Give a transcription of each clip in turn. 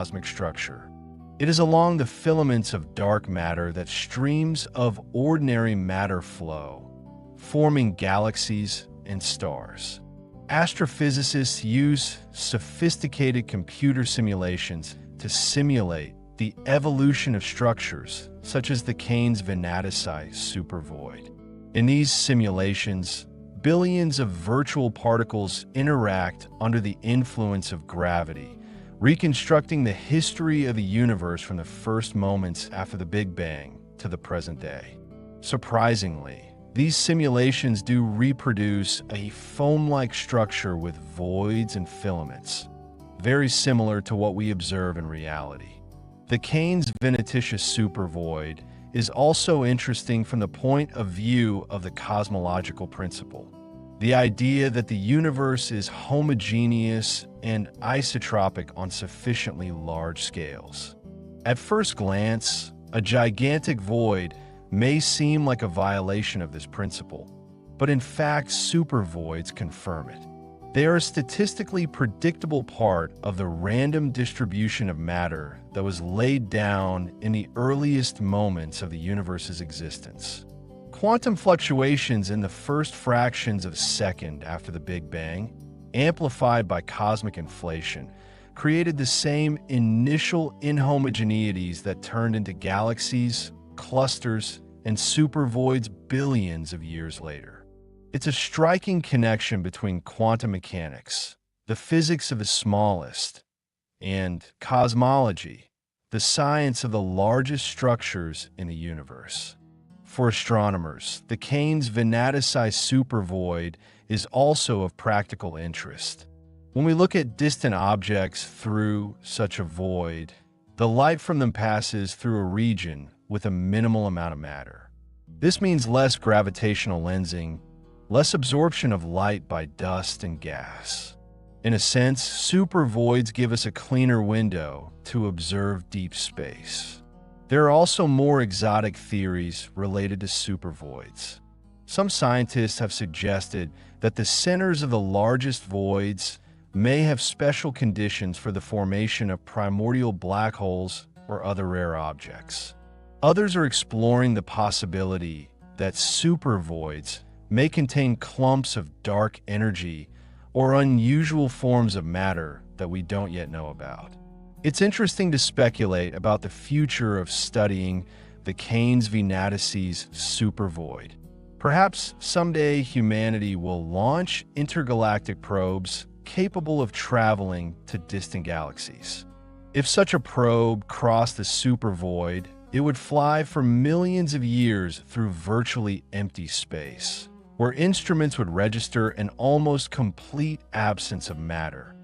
cosmic structure. It is along the filaments of dark matter that streams of ordinary matter flow, forming galaxies and stars. Astrophysicists use sophisticated computer simulations to simulate the evolution of structures such as the Venatici supervoid. In these simulations, billions of virtual particles interact under the influence of gravity, reconstructing the history of the universe from the first moments after the Big Bang to the present day. Surprisingly, these simulations do reproduce a foam-like structure with voids and filaments, very similar to what we observe in reality. The Venatici supervoid is also interesting from the point of view of the cosmological principle. The idea that the universe is homogeneous and isotropic on sufficiently large scales. At first glance, a gigantic void may seem like a violation of this principle, but in fact, supervoids confirm it. They are a statistically predictable part of the random distribution of matter that was laid down in the earliest moments of the universe's existence. Quantum fluctuations in the first fractions of a second after the Big Bang, amplified by cosmic inflation, created the same initial inhomogeneities that turned into galaxies, clusters, and supervoids billions of years later. It's a striking connection between quantum mechanics, the physics of the smallest, and cosmology, the science of the largest structures in the universe. For astronomers, the Venatici supervoid is also of practical interest. When we look at distant objects through such a void, the light from them passes through a region with a minimal amount of matter. This means less gravitational lensing, less absorption of light by dust and gas. In a sense, supervoids give us a cleaner window to observe deep space. There are also more exotic theories related to supervoids. Some scientists have suggested that the centers of the largest voids may have special conditions for the formation of primordial black holes or other rare objects. Others are exploring the possibility that supervoids may contain clumps of dark energy or unusual forms of matter that we don't yet know about. It's interesting to speculate about the future of studying the Venatici's supervoid. Perhaps someday humanity will launch intergalactic probes capable of traveling to distant galaxies. If such a probe crossed the supervoid, it would fly for millions of years through virtually empty space, where instruments would register an almost complete absence of matter,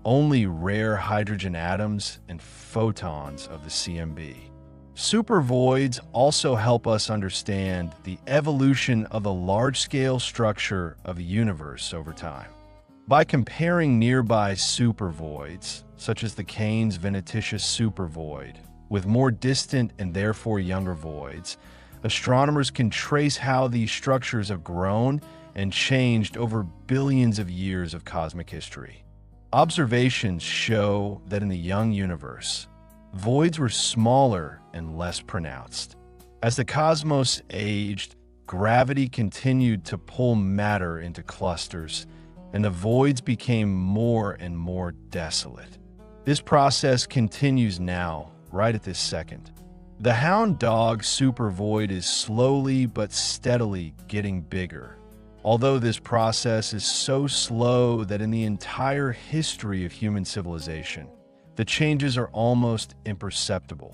only rare hydrogen atoms and photons of the CMB. Supervoids also help us understand the evolution of the large-scale structure of the universe over time. By comparing nearby supervoids, such as the Venatici supervoid, with more distant and therefore younger voids, astronomers can trace how these structures have grown and changed over billions of years of cosmic history. Observations show that in the young universe, voids were smaller and less pronounced. As the cosmos aged, gravity continued to pull matter into clusters, and the voids became more and more desolate. This process continues now, right at this second. The hound dog supervoid is slowly but steadily getting bigger. Although this process is so slow that in the entire history of human civilization, the changes are almost imperceptible.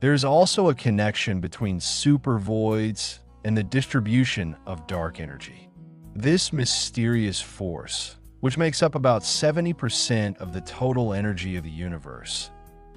There is also a connection between supervoids and the distribution of dark energy. This mysterious force, which makes up about 70% of the total energy of the universe,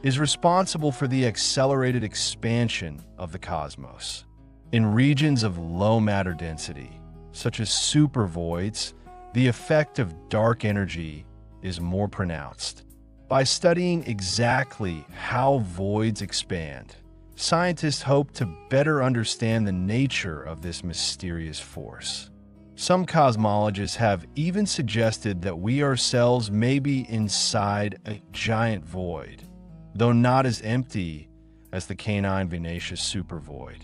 is responsible for the accelerated expansion of the cosmos. In regions of low matter density, such as supervoids, the effect of dark energy is more pronounced. By studying exactly how voids expand, scientists hope to better understand the nature of this mysterious force. Some cosmologists have even suggested that we ourselves may be inside a giant void, though not as empty as the canine Venatici supervoid.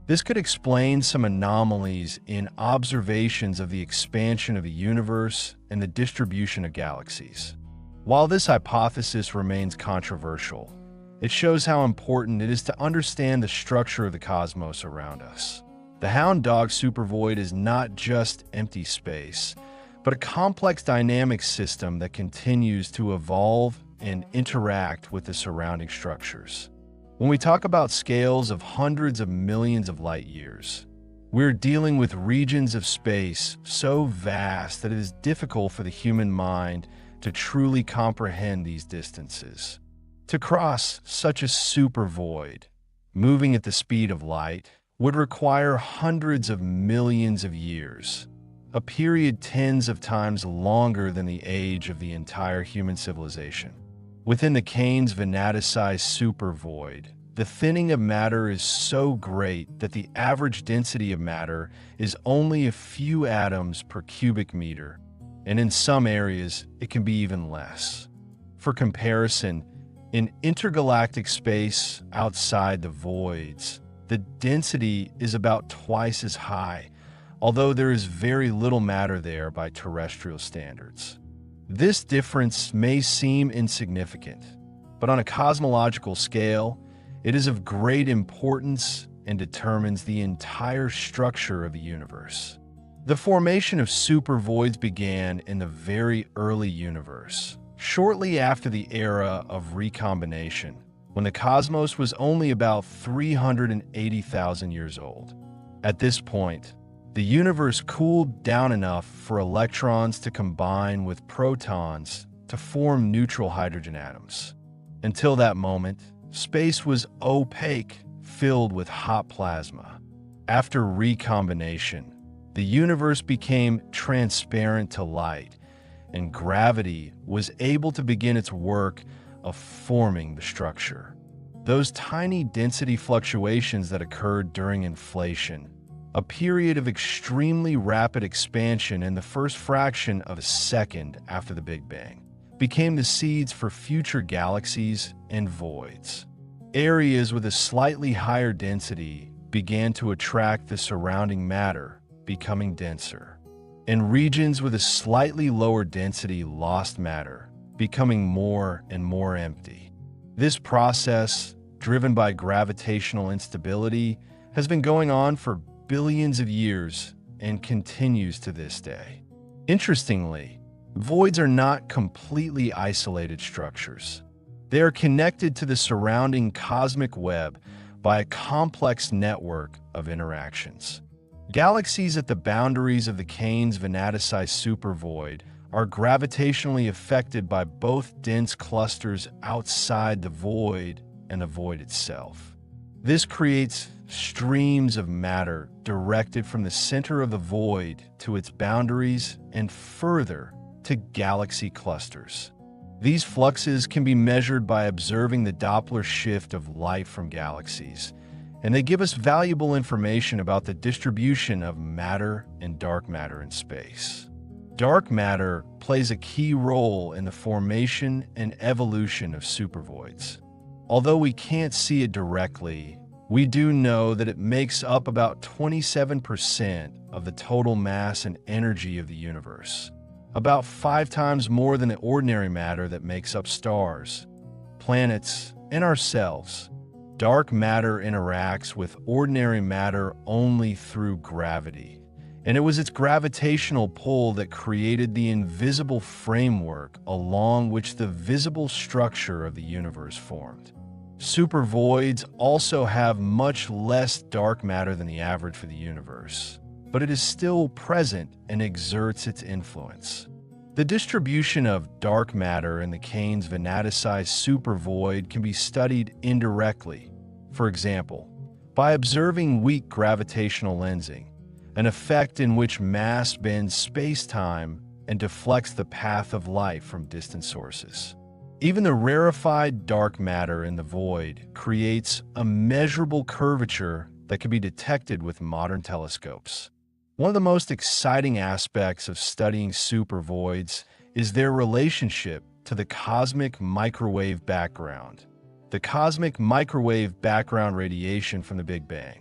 This could explain some anomalies in observations of the expansion of the universe and the distribution of galaxies. While this hypothesis remains controversial, it shows how important it is to understand the structure of the cosmos around us. The hound dog supervoid is not just empty space, but a complex dynamic system that continues to evolve and interact with the surrounding structures. When we talk about scales of hundreds of millions of light years, we're dealing with regions of space so vast that it is difficult for the human mind to truly comprehend these distances. To cross such a supervoid, moving at the speed of light, would require hundreds of millions of years, a period tens of times longer than the age of the entire human civilization. Within the Cain's Venatici supervoid, the thinning of matter is so great that the average density of matter is only a few atoms per cubic meter, and in some areas it can be even less. For comparison, in intergalactic space outside the voids, the density is about twice as high, although there is very little matter there by terrestrial standards. This difference may seem insignificant, but on a cosmological scale, it is of great importance and determines the entire structure of the universe. The formation of supervoids began in the very early universe, shortly after the era of recombination, when the cosmos was only about 380,000 years old. At this point, the universe cooled down enough for electrons to combine with protons to form neutral hydrogen atoms. Until that moment, space was opaque, filled with hot plasma. After recombination, the universe became transparent to light, and gravity was able to begin its work of forming the structure. Those tiny density fluctuations that occurred during inflation, a period of extremely rapid expansion in the first fraction of a second after the Big Bang, became the seeds for future galaxies and voids. Areas with a slightly higher density began to attract the surrounding matter, becoming denser, and regions with a slightly lower density lost matter, becoming more and more empty. This process, driven by gravitational instability, has been going on for billions of years and continues to this day. Interestingly, voids are not completely isolated structures. They are connected to the surrounding cosmic web by a complex network of interactions. Galaxies at the boundaries of the Cain's Venatici supervoid are gravitationally affected by both dense clusters outside the void and the void itself. This creates streams of matter directed from the center of the void to its boundaries and further to galaxy clusters. These fluxes can be measured by observing the Doppler shift of light from galaxies, and they give us valuable information about the distribution of matter and dark matter in space. Dark matter plays a key role in the formation and evolution of supervoids. Although we can't see it directly, we do know that it makes up about 27% of the total mass and energy of the universe, about 5 times more than the ordinary matter that makes up stars, planets, and ourselves. Dark matter interacts with ordinary matter only through gravity, and it was its gravitational pull that created the invisible framework along which the visible structure of the universe formed. Supervoids also have much less dark matter than the average for the universe, but it is still present and exerts its influence. The distribution of dark matter in the Cain's Venatici supervoid can be studied indirectly, for example, by observing weak gravitational lensing, an effect in which mass bends space-time and deflects the path of light from distant sources. Even the rarefied dark matter in the void creates a measurable curvature that can be detected with modern telescopes. One of the most exciting aspects of studying supervoids is their relationship to the cosmic microwave background. the cosmic microwave background radiation from the Big Bang.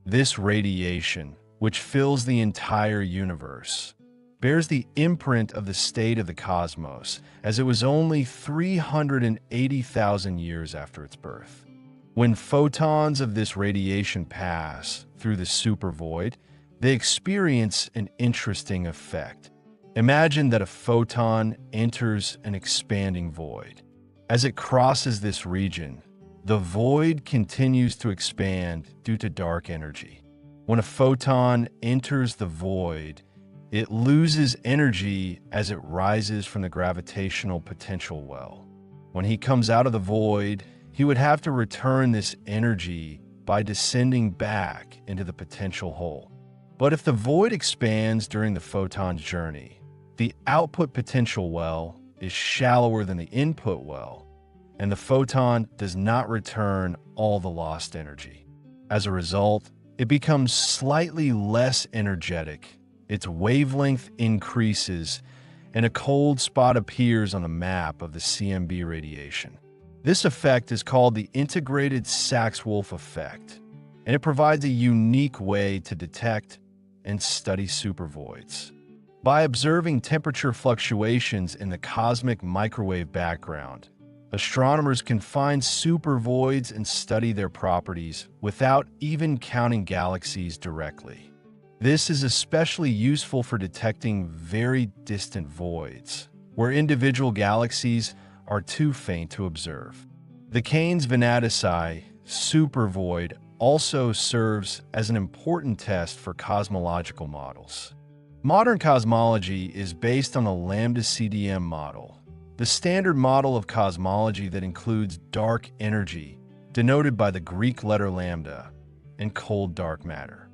This radiation, which fills the entire universe, bears the imprint of the state of the cosmos, as it was only 380,000 years after its birth. When photons of this radiation pass through the supervoid, they experience an interesting effect. Imagine that a photon enters an expanding void. As it crosses this region, the void continues to expand due to dark energy. When a photon enters the void, it loses energy as it rises from the gravitational potential well. When he comes out of the void, he would have to return this energy by descending back into the potential hole. But if the void expands during the photon's journey, the output potential well is shallower than the input well, and the photon does not return all the lost energy. As a result, it becomes slightly less energetic, its wavelength increases, and a cold spot appears on the map of the CMB radiation. This effect is called the integrated Sachs-Wolf effect, and it provides a unique way to detect and study supervoids. By observing temperature fluctuations in the cosmic microwave background, astronomers can find supervoids and study their properties without even counting galaxies directly. This is especially useful for detecting very distant voids, where individual galaxies are too faint to observe. The Cain's Venatici supervoid also serves as an important test for cosmological models. Modern cosmology is based on the lambda CDM model, the standard model of cosmology that includes dark energy, denoted by the Greek letter lambda, and cold dark matter.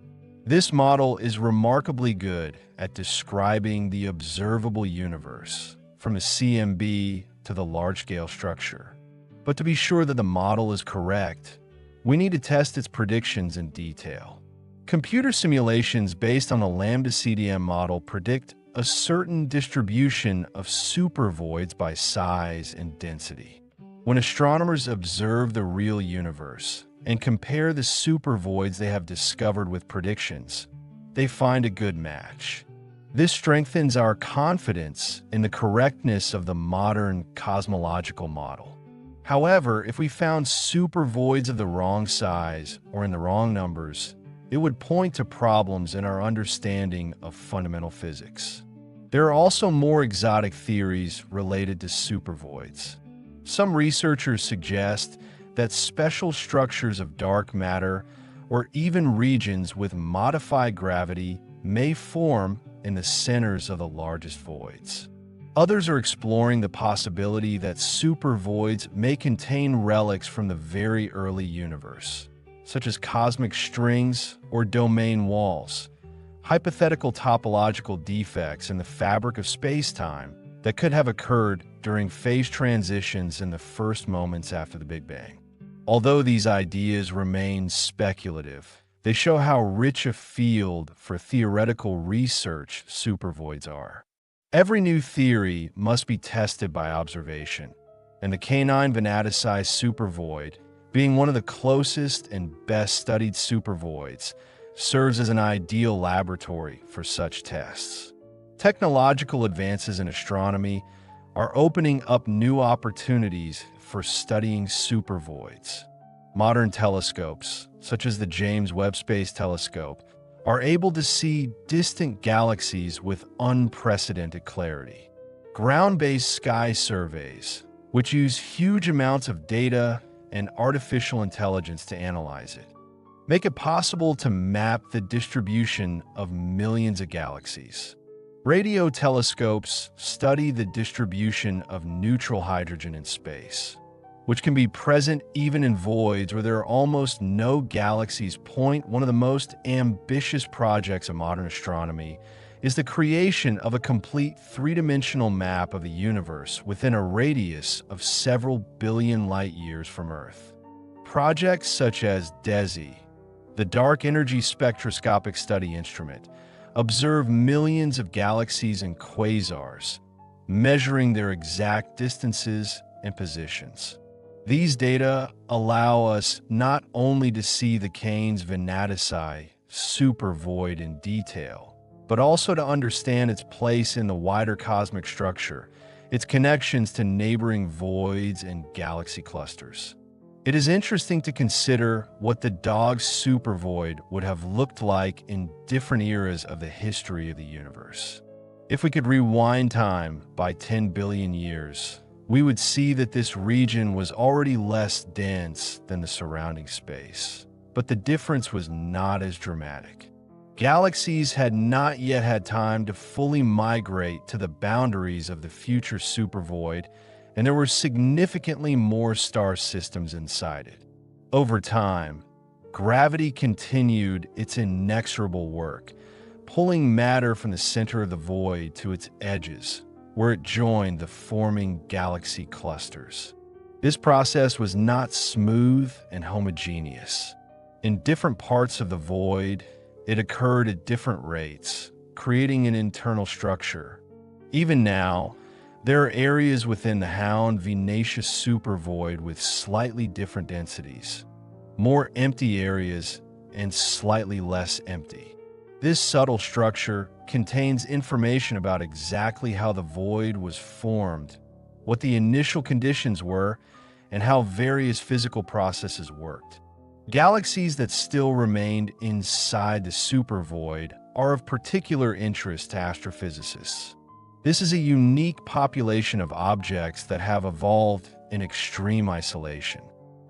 This model is remarkably good at describing the observable universe, from a CMB to the large-scale structure. But to be sure that the model is correct, we need to test its predictions in detail. Computer simulations based on the lambda CDM model predict a certain distribution of supervoids by size and density. When astronomers observe the real universe and compare the supervoids they have discovered with predictions, they find a good match. This strengthens our confidence in the correctness of the modern cosmological model. However, if we found supervoids of the wrong size or in the wrong numbers, it would point to problems in our understanding of fundamental physics. There are also more exotic theories related to supervoids. Some researchers suggest that special structures of dark matter or even regions with modified gravity may form in the centers of the largest voids. Others are exploring the possibility that supervoids may contain relics from the very early universe, such as cosmic strings or domain walls, hypothetical topological defects in the fabric of space-time that could have occurred during phase transitions in the first moments after the Big Bang. Although these ideas remain speculative, they show how rich a field for theoretical research supervoids are. Every new theory must be tested by observation, and the Canine Venatici supervoid, being one of the closest and best studied supervoids, serves as an ideal laboratory for such tests. Technological advances in astronomy are opening up new opportunities for studying supervoids. Modern telescopes, such as the James Webb Space Telescope, are able to see distant galaxies with unprecedented clarity. Ground-based sky surveys, which use huge amounts of data and artificial intelligence to analyze it, make it possible to map the distribution of millions of galaxies. Radio telescopes study the distribution of neutral hydrogen in space, which can be present even in voids where there are almost no galaxies. One of the most ambitious projects of modern astronomy is the creation of a complete three-dimensional map of the universe within a radius of several billion light-years from Earth. Projects such as DESI, the Dark Energy Spectroscopic Study Instrument, observe millions of galaxies and quasars, measuring their exact distances and positions. These data allow us not only to see the Cain's Venatici supervoid in detail, but also to understand its place in the wider cosmic structure, its connections to neighboring voids and galaxy clusters. It is interesting to consider what the dog supervoid would have looked like in different eras of the history of the universe. If we could rewind time by 10 billion years, we would see that this region was already less dense than the surrounding space, but the difference was not as dramatic. Galaxies had not yet had time to fully migrate to the boundaries of the future supervoid, and there were significantly more star systems inside it. Over time, gravity continued its inexorable work, pulling matter from the center of the void to its edges, where it joined the forming galaxy clusters. This process was not smooth and homogeneous. In different parts of the void, it occurred at different rates, creating an internal structure. Even now, there are areas within the Venatici supervoid with slightly different densities, more empty areas and slightly less empty. This subtle structure contains information about exactly how the void was formed, what the initial conditions were, and how various physical processes worked. Galaxies that still remained inside the supervoid are of particular interest to astrophysicists. This is a unique population of objects that have evolved in extreme isolation.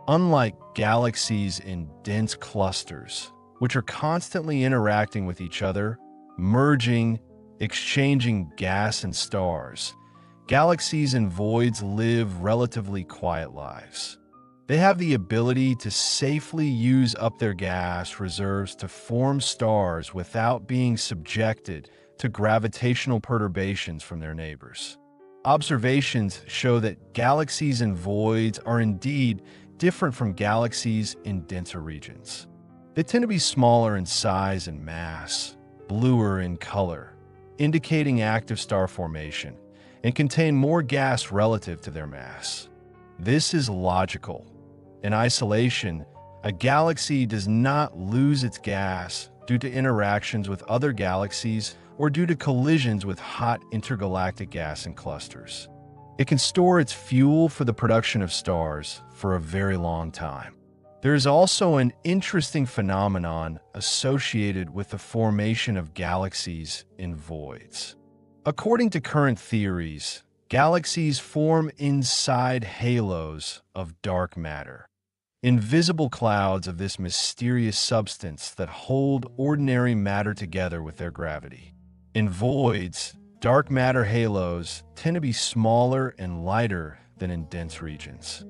Unlike galaxies in dense clusters, which are constantly interacting with each other, merging, exchanging gas and stars, galaxies and voids live relatively quiet lives. They have the ability to safely use up their gas reserves to form stars without being subjected to gravitational perturbations from their neighbors. Observations show that galaxies and voids are indeed different from galaxies in denser regions. They tend to be smaller in size and mass, bluer in color, indicating active star formation, and contain more gas relative to their mass. This is logical. In isolation, a galaxy does not lose its gas due to interactions with other galaxies or due to collisions with hot intergalactic gas and clusters. It can store its fuel for the production of stars for a very long time. There is also an interesting phenomenon associated with the formation of galaxies in voids. According to current theories, galaxies form inside halos of dark matter, invisible clouds of this mysterious substance that hold ordinary matter together with their gravity. In voids, dark matter halos tend to be smaller and lighter than in dense regions.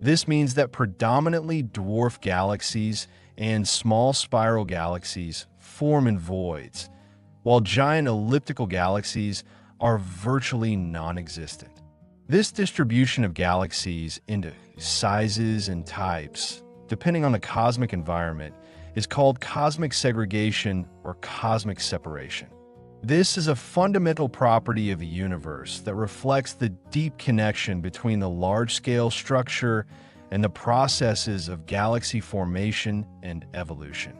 This means that predominantly dwarf galaxies and small spiral galaxies form in voids, while giant elliptical galaxies are virtually non-existent. This distribution of galaxies into sizes and types, depending on the cosmic environment, is called cosmic segregation or cosmic separation. This is a fundamental property of the universe that reflects the deep connection between the large-scale structure and the processes of galaxy formation and evolution.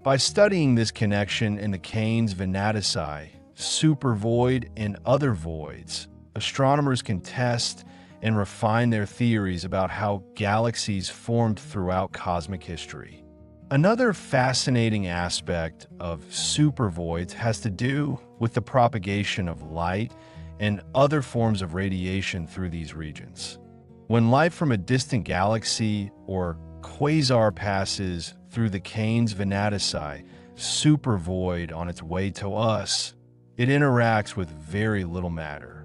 By studying this connection in the Cain's Venatici, supervoid, and other voids, astronomers can test and refine their theories about how galaxies formed throughout cosmic history. Another fascinating aspect of supervoids has to do with the propagation of light and other forms of radiation through these regions. When light from a distant galaxy or quasar passes through the Cain's Venatici supervoid on its way to us, it interacts with very little matter.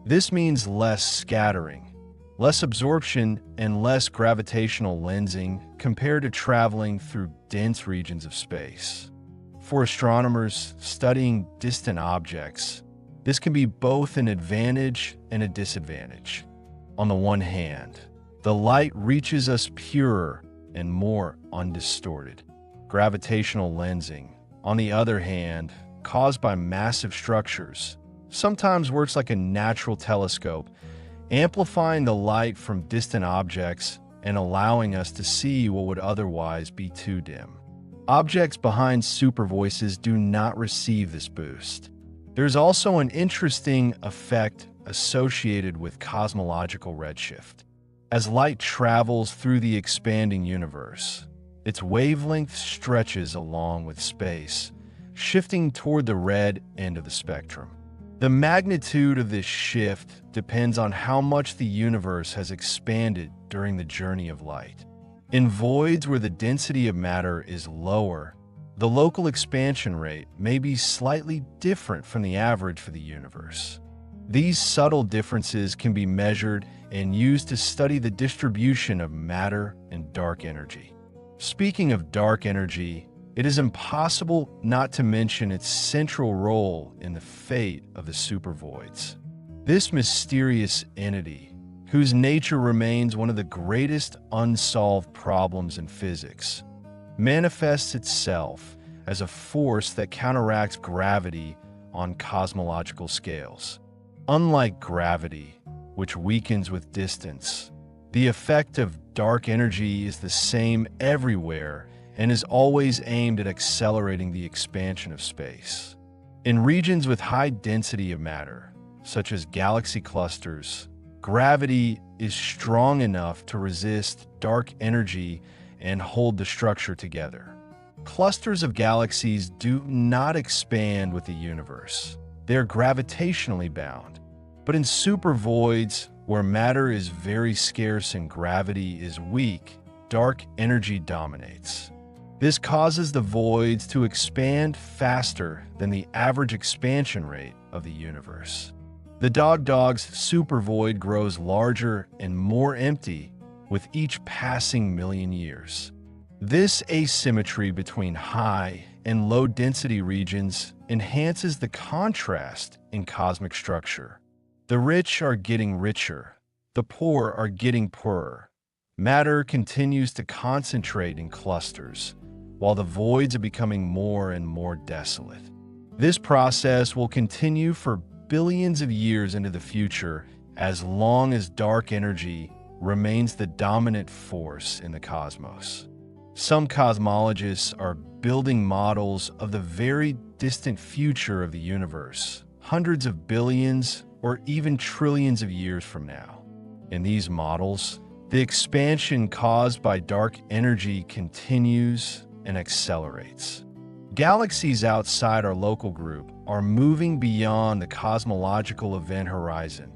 This means less scattering, less absorption, and less gravitational lensing compared to traveling through dense regions of space. For astronomers studying distant objects, this can be both an advantage and a disadvantage. On the one hand, the light reaches us purer and more undistorted. Gravitational lensing, on the other hand, caused by massive structures, sometimes works like a natural telescope, amplifying the light from distant objects and allowing us to see what would otherwise be too dim. Objects behind supervoices do not receive this boost. There's also an interesting effect associated with cosmological redshift. As light travels through the expanding universe, its wavelength stretches along with space, shifting toward the red end of the spectrum. The magnitude of this shift depends on how much the universe has expanded during the journey of light. In voids where the density of matter is lower, the local expansion rate may be slightly different from the average for the universe. These subtle differences can be measured and used to study the distribution of matter and dark energy. Speaking of dark energy, it is impossible not to mention its central role in the fate of the supervoids. This mysterious entity, whose nature remains one of the greatest unsolved problems in physics, manifests itself as a force that counteracts gravity on cosmological scales. Unlike gravity, which weakens with distance, the effect of dark energy is the same everywhere and is always aimed at accelerating the expansion of space. In regions with high density of matter, such as galaxy clusters, gravity is strong enough to resist dark energy and hold the structure together. Clusters of galaxies do not expand with the universe. They are gravitationally bound. But in supervoids, where matter is very scarce and gravity is weak, dark energy dominates. This causes the voids to expand faster than the average expansion rate of the universe. The Dog's supervoid grows larger and more empty with each passing million years. This asymmetry between high and low density regions enhances the contrast in cosmic structure. The rich are getting richer, the poor are getting poorer. Matter continues to concentrate in clusters, while the voids are becoming more and more desolate. This process will continue for billions of years into the future as long as dark energy remains the dominant force in the cosmos. Some cosmologists are building models of the very distant future of the universe, hundreds of billions or even trillions of years from now. In these models, the expansion caused by dark energy continues and accelerates. Galaxies outside our local group are moving beyond the cosmological event horizon,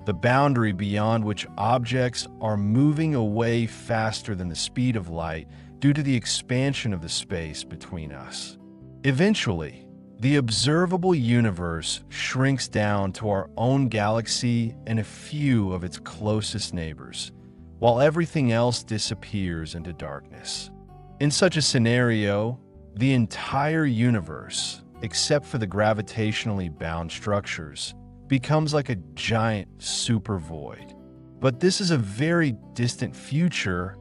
the boundary beyond which objects are moving away faster than the speed of light due to the expansion of the space between us. Eventually, the observable universe shrinks down to our own galaxy and a few of its closest neighbors, while everything else disappears into darkness. In such a scenario, the entire universe, except for the gravitationally bound structures, becomes like a giant supervoid. But this is a very distant future,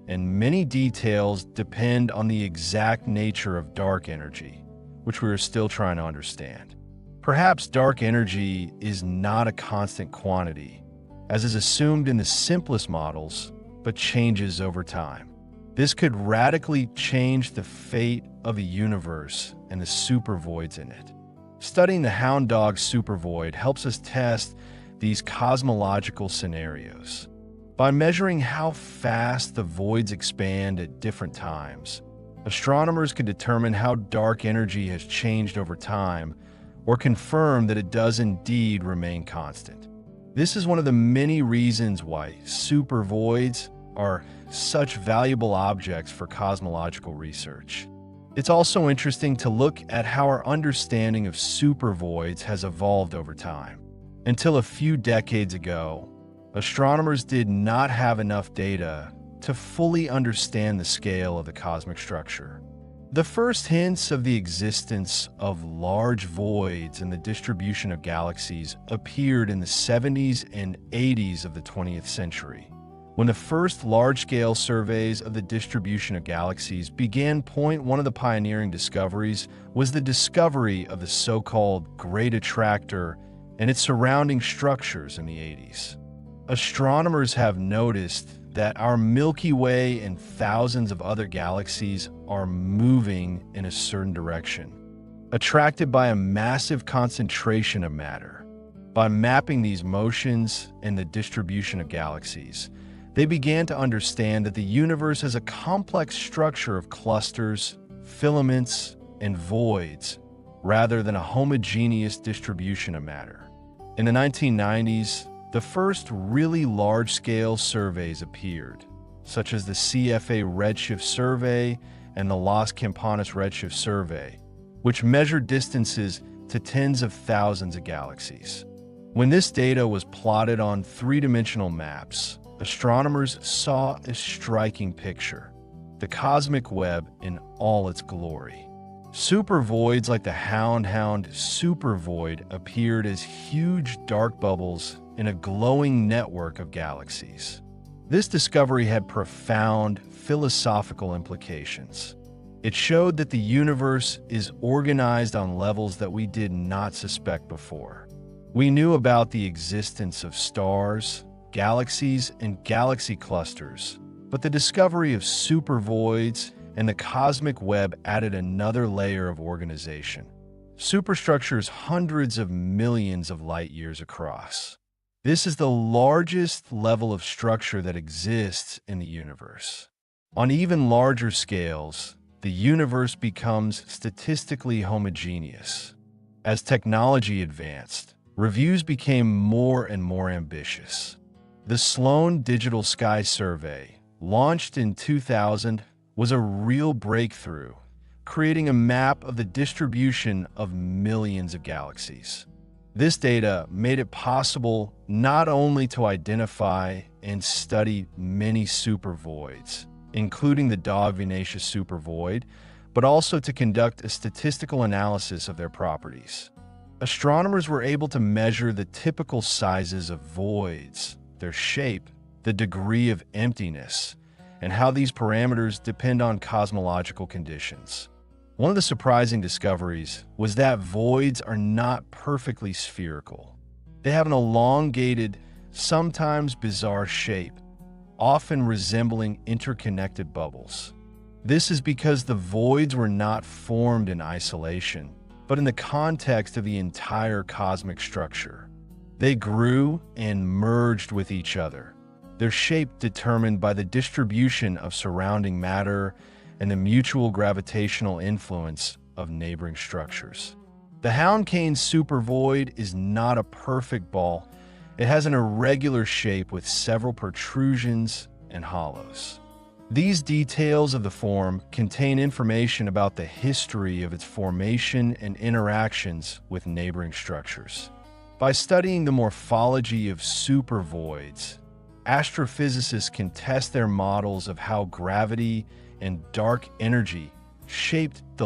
and many details depend on the exact nature of dark energy, which we are still trying to understand. Perhaps dark energy is not a constant quantity, as is assumed in the simplest models, but changes over time. This could radically change the fate of the universe and the supervoids in it. Studying the Hound Dog supervoid helps us test these cosmological scenarios. By measuring how fast the voids expand at different times, astronomers can determine how dark energy has changed over time or confirm that it does indeed remain constant. This is one of the many reasons why supervoids are such valuable objects for cosmological research. It's also interesting to look at how our understanding of supervoids has evolved over time. Until a few decades ago, astronomers did not have enough data to fully understand the scale of the cosmic structure. The first hints of the existence of large voids and the distribution of galaxies appeared in the 70s and 80s of the 20th century, when the first large-scale surveys of the distribution of galaxies began. One of the pioneering discoveries was the discovery of the so-called Great Attractor and its surrounding structures in the 80s. Astronomers have noticed that our Milky Way and thousands of other galaxies are moving in a certain direction, attracted by a massive concentration of matter. By mapping these motions and the distribution of galaxies, they began to understand that the universe is a complex structure of clusters, filaments, and voids, rather than a homogeneous distribution of matter. In the 1990s, the first really large-scale surveys appeared, such as the CFA Redshift Survey and the Las Campanas Redshift Survey, which measured distances to tens of thousands of galaxies. When this data was plotted on three-dimensional maps, astronomers saw a striking picture: the cosmic web in all its glory. Supervoids like the Hound supervoid appeared as huge dark bubbles in a glowing network of galaxies. This discovery had profound philosophical implications. It showed that the universe is organized on levels that we did not suspect before. We knew about the existence of stars, galaxies, and galaxy clusters, but the discovery of supervoids and the cosmic web added another layer of organization. Superstructures hundreds of millions of light years across. This is the largest level of structure that exists in the universe. On even larger scales, the universe becomes statistically homogeneous. As technology advanced, reviews became more and more ambitious. The Sloan Digital Sky Survey, launched in 2000, was a real breakthrough, creating a map of the distribution of millions of galaxies. This data made it possible not only to identify and study many supervoids, including the Venatici supervoid, but also to conduct a statistical analysis of their properties. Astronomers were able to measure the typical sizes of voids, their shape, the degree of emptiness, and how these parameters depend on cosmological conditions. One of the surprising discoveries was that voids are not perfectly spherical. They have an elongated, sometimes bizarre shape, often resembling interconnected bubbles. This is because the voids were not formed in isolation, but in the context of the entire cosmic structure. They grew and merged with each other, their shape determined by the distribution of surrounding matter and the mutual gravitational influence of neighboring structures. The Hound supervoid is not a perfect ball. It has an irregular shape with several protrusions and hollows. These details of the form contain information about the history of its formation and interactions with neighboring structures. By studying the morphology of supervoids, astrophysicists can test their models of how gravity and dark energy shaped the